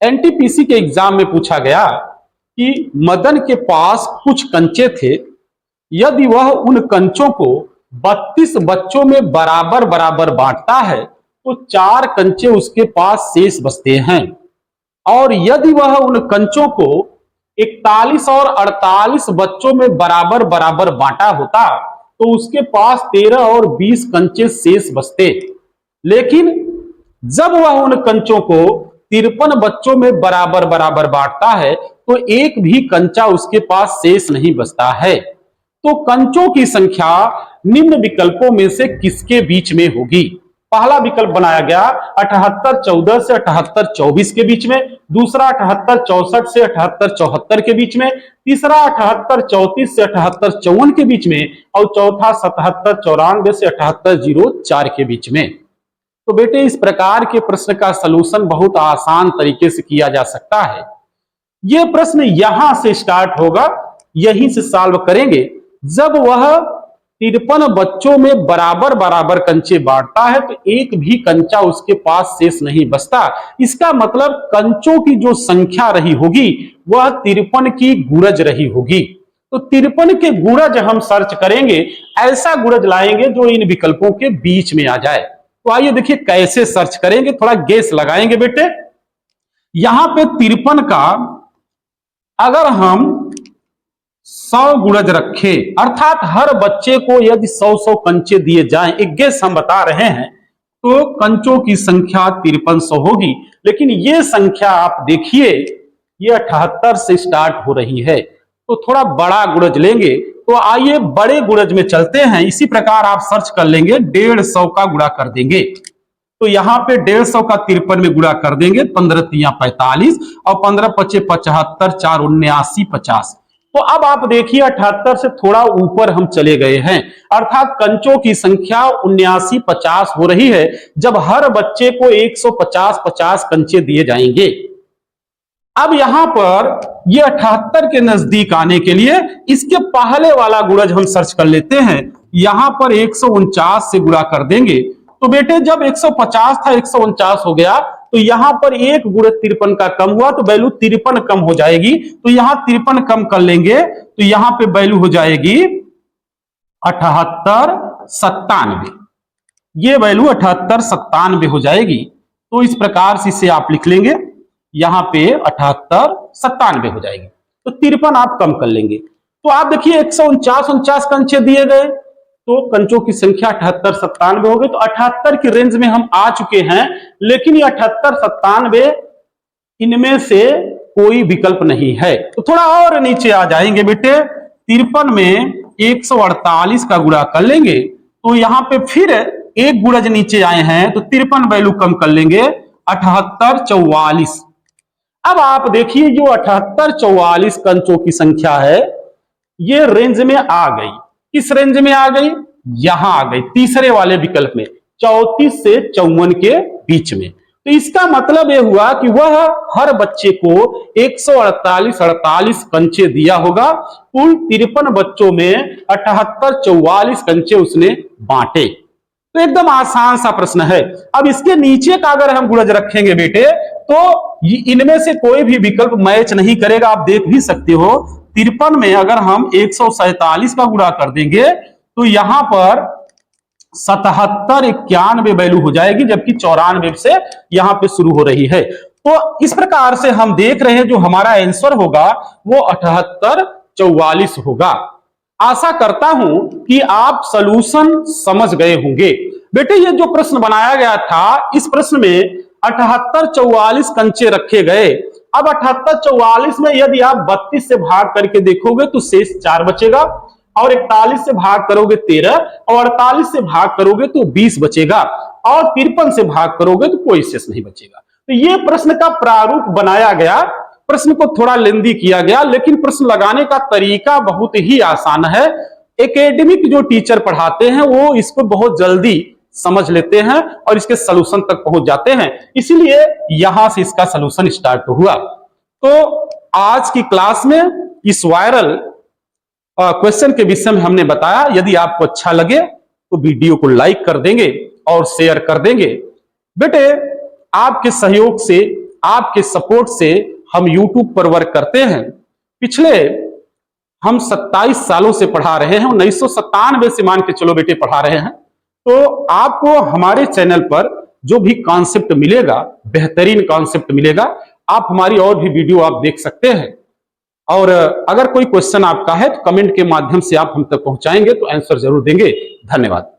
NTPC के exam में पूछा गया कि मदन के पास कुछ कंचे थे, यदि वह उन कंचों को 32 बच्चों में बराबर बराबर बांटता है तो 4 कंचे उसके पास शेष बचते हैं, और यदि वह उन कंचों को 41 और 48 बच्चों में बराबर बराबर बांटा होता तो उसके पास 13 और 20 कंचे शेष बचते। लेकिन जब वह उन कंचों को 53 बच्चों में बराबर बराबर बांटता है तो एक भी कंचा उसके पास शेष नहीं बचता है। तो कंचों की संख्या निम्न विकल्पों में से किसके बीच में होगी? पहला विकल्प बनाया गया 78-14 से 78-24 के बीच में, दूसरा 78-64 से 78-74 के बीच में, तीसरा 78-34 से 78-54 के बीच में, और चौथा 77-94 से 78-04 के बीच में। तो बेटे इस प्रकार के प्रश्न का सलूशन बहुत आसान तरीके से किया जा सकता है। यह प्रश्न यहां से स्टार्ट होगा, यहीं से सॉल्व करेंगे। जब वह 53 बच्चों में बराबर बराबर कंचे बांटता है तो एक भी कंचा उसके पास शेष नहीं बचता। इसका मतलब कंचों की जो संख्या रही होगी वह 53 की गुणज रही होगी। तो 53 के गुणज हम सर्च करेंगे, ऐसा गुणज लाएंगे जो इन विकल्पों के बीच में आ जाए। तो आइए देखिए कैसे सर्च करेंगे, थोड़ा गेस लगाएंगे बेटे। यहां पे 53 का अगर हम 100 गुणज रखे, अर्थात हर बच्चे को यदि 100-100 कंचे दिए जाएं, एक गेस हम बता रहे हैं, तो कंचों की संख्या 5300 होगी। लेकिन ये संख्या आप देखिए ये 78 से स्टार्ट हो रही है, तो थोड़ा बड़ा गुणज लेंगे। तो आइए बड़े गुणज में चलते हैं। इसी प्रकार आप सर्च कर लेंगे, 150 का गुणा कर देंगे। तो यहां पे 150 का 53 में गुणा कर देंगे, 15×3 45 और 15×5 75, 4 79 50। तो अब आप देखिए 78 से थोड़ा ऊपर हम चले गए हैं, अर्थात कंचों की संख्या 79-50 हो रही है, जब हर बच्चे को 150-50 कंचे दिए जाएंगे। अब यहां पर ये 78 के नजदीक आने के लिए इसके पहले वाला गुणज हम सर्च कर लेते हैं। यहां पर 149 से गुणा कर देंगे। तो बेटे जब 150 था 149 हो गया, तो यहां पर एक गुणज 53 का कम हुआ तो वैल्यू 53 कम हो जाएगी। तो यहां 53 कम कर लेंगे तो यहां पे वैल्यू हो जाएगी 78-97। ये वैल्यू 78-97 हो जाएगी। तो इस प्रकार से इसे आप लिख लेंगे, यहां पे 78-97 हो जाएगी। तो 53 आप कम कर लेंगे। तो आप देखिए 149 कंचे दिए गए, तो कंचों की संख्या 78-97 हो गई। तो 78 की रेंज में हम आ चुके हैं, लेकिन ये 78-97 इनमें से कोई विकल्प नहीं है। तो थोड़ा और नीचे आ जाएंगे बेटे, 53 में 148 का गुणा कर लेंगे। तो यहां पे फिर एक गुणज नीचे आए हैं, तो 53 वैल्यू कम कर लेंगे, 78-44। अब आप देखिए जो 78-44 कंचों की संख्या है ये रेंज में आ गई। किस रेंज में आ गई? यहां आ गई, तीसरे वाले विकल्प में, 34 से 54 के बीच में। तो इसका मतलब यह हुआ कि वह हर बच्चे को 148 कंचे दिया होगा। कुल 53 बच्चों में 78-44 कंचे उसने बांटे। तो एकदम आसान सा प्रश्न है। अब इसके नीचे का अगर हम गुणज रखेंगे बेटे, तो इनमें से कोई भी विकल्प मैच नहीं करेगा। आप देख भी सकते हो 53 में अगर हम 147 का गुणा कर देंगे तो यहां पर 77-91 वैल्यू हो जाएगी, जबकि 94 से यहां पे शुरू हो रही है। तो इस प्रकार से हम देख रहे हैं जो हमारा आंसर होगा वो 78-44 होगा। आशा करता हूं कि आप सॉल्यूशन समझ गए होंगे। बेटे ये जो प्रश्न बनाया गया था, इस प्रश्न में 78-44 कंचे रखे गए। अब 78-44 में यदि आप 32 से भाग करके देखोगे तो शेष 4 बचेगा, और 41 से भाग करोगे 13, और 48 से भाग करोगे तो 20 बचेगा, और 53 से भाग करोगे तो कोई शेष नहीं बचेगा। तो ये प्रश्न का प्रारूप बनाया गया, प्रश्न को थोड़ा लेंदी किया गया, लेकिन प्रश्न लगाने का तरीका बहुत ही आसान है। एकेडमिक जो टीचर पढ़ाते हैं वो इसको बहुत जल्दी समझ लेते हैं और इसके सलूशन तक पहुंच जाते हैं, इसीलिए यहां से इसका सलूशन स्टार्ट हुआ। तो आज की क्लास में इस वायरल क्वेश्चन के विषय में हमने बताया। यदि आपको अच्छा लगे तो वीडियो को लाइक कर देंगे और शेयर कर देंगे। बेटे आपके सहयोग से आपके सपोर्ट से हम YouTube पर वर्क करते हैं। पिछले हम 27 सालों से पढ़ा रहे हैं, 1997 से मान के चलो बेटे पढ़ा रहे हैं। तो आपको हमारे चैनल पर जो भी कॉन्सेप्ट मिलेगा, बेहतरीन कॉन्सेप्ट मिलेगा। आप हमारी और भी वीडियो आप देख सकते हैं। और अगर कोई क्वेश्चन आपका है तो कमेंट के माध्यम से आप हम तक पहुंचाएंगे तो आंसर जरूर देंगे। धन्यवाद।